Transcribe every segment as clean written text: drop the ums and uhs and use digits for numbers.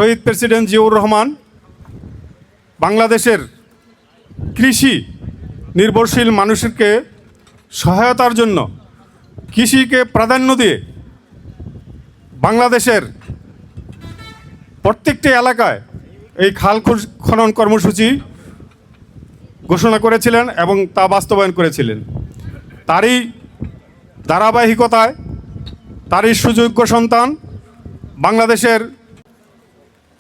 শহীদ president Ziaur Rahman বাংলাদেশের কৃষি নির্ভরশীল মানুষকে সহায়তার জন্য কৃষিকে প্রাধান্য দিয়ে বাংলাদেশের প্রত্যেকটি এলাকায় এই খাল খনন কর্মসূচি ঘোষণা করেছিলেন এবং তা বাস্তবায়ন করেছিলেন। তারই ধারাবাহিকতায় তারই সুযোগ্য সন্তান বাংলাদেশের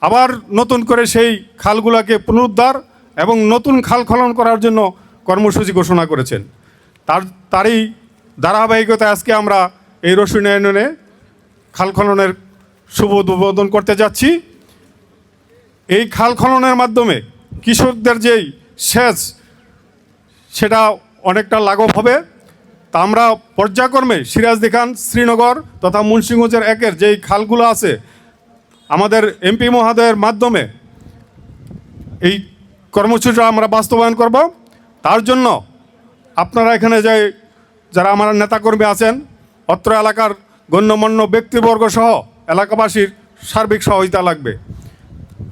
আবার নতুন করে সেই খালগুলোকে পুনরুদ্ধার এবং নতুন খাল খনন করার জন্য কর্মসূচি ঘোষণা করেছেন। তারই ধারাবাহিকতায় আজকে আমরা এই রসুলিয়া ইউনিয়নে খাল খননের শুভ উদ্বোধন করতে যাচ্ছি। এই খাল খননের মাধ্যমে কৃষকদের যেই সেচ সেটা অনেকটা লাঘব হবে। তা আমরা পর্যায়ক্রমে সিরাজদি খান, শ্রীনগর তথা মুন্সিগঞ্জের একের যেই খালগুলো আছে আমাদের এমপি মহোদয়ের মাধ্যমে এই কর্মসূচিটা আমরা বাস্তবায়ন করব। তার জন্য আপনারা এখানে যারা আমার নেতাকর্মী আছেন, অত্র এলাকার গণ্যমান্য ব্যক্তিবর্গ সহ এলাকাবাসীর সার্বিক সহযোগিতা লাগবে।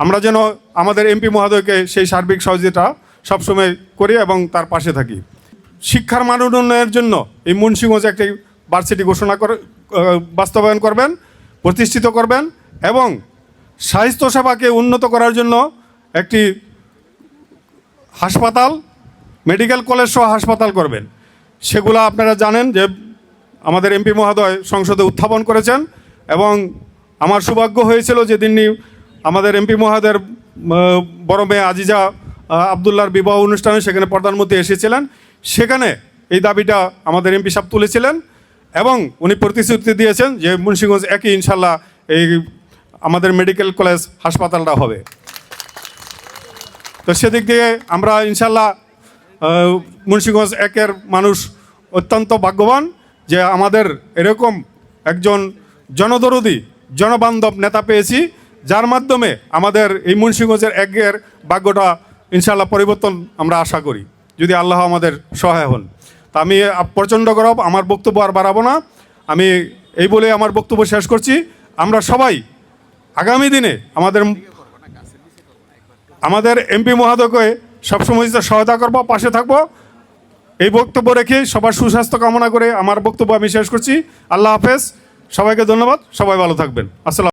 আমরা যেন আমাদের এমপি মহোদয়কে সেই সার্বিক সহযোগিতা সবসময় করি এবং তার পাশে থাকি। শিক্ষার মান উন্নয়নের জন্য এই মুন্সিগঞ্জে একটি ভার্সিটি ঘোষণা করে বাস্তবায়ন করবেন, প্রতিষ্ঠিত করবেন এবং স্বাস্থ্যসেবাকে উন্নত করার জন্য একটি হাসপাতাল, মেডিকেল কলেজ সহ হাসপাতাল করবেন। সেগুলো আপনারা জানেন যে আমাদের এমপি মহোদয় সংসদে উত্থাপন করেছেন এবং আমার সৌভাগ্য হয়েছিল যেদিনই আমাদের এমপি মহোদয়ের বড় মেয়ে আজিজা আবদুল্লাহর বিবাহ অনুষ্ঠানে সেখানে প্রধানমন্ত্রী এসেছিলেন। সেখানে এই দাবিটা আমাদের এমপি সাহেব তুলেছিলেন এবং উনি প্রতিশ্রুতি দিয়েছেন যে মুন্সিগঞ্জ একই ইনশাল্লাহ এই আমাদের মেডিকেল কলেজ হাসপাতালটা হবে। তো সেদিক দিয়ে আমরা ইনশাল্লাহ মুন্সিগঞ্জ একের মানুষ অত্যন্ত ভাগ্যবান যে আমাদের এরকম একজন জনদরদি জনবান্ধব নেতা পেয়েছি, যার মাধ্যমে আমাদের এই মুন্সিগঞ্জের একের ভাগ্যটা ইনশাল্লাহ পরিবর্তন আমরা আশা করি যদি আল্লাহ আমাদের সহায় হন। তা আমি প্রচণ্ড গৌরব, আমার বক্তব্য আর বাড়াবো না, আমি এই বলে আমার বক্তব্য শেষ করছি। আমরা সবাই আগামী দিনে আমাদের এমপি মহোদয়কে সবসময় সহায়তা করবো, পাশে থাকবো। এই বক্তব্য রেখে সবার সুস্বাস্থ্য কামনা করে আমার বক্তব্য আমি শেষ করছি। আল্লাহ হাফেজ, সবাইকে ধন্যবাদ, সবাই ভালো থাকবেন। আসসালাম।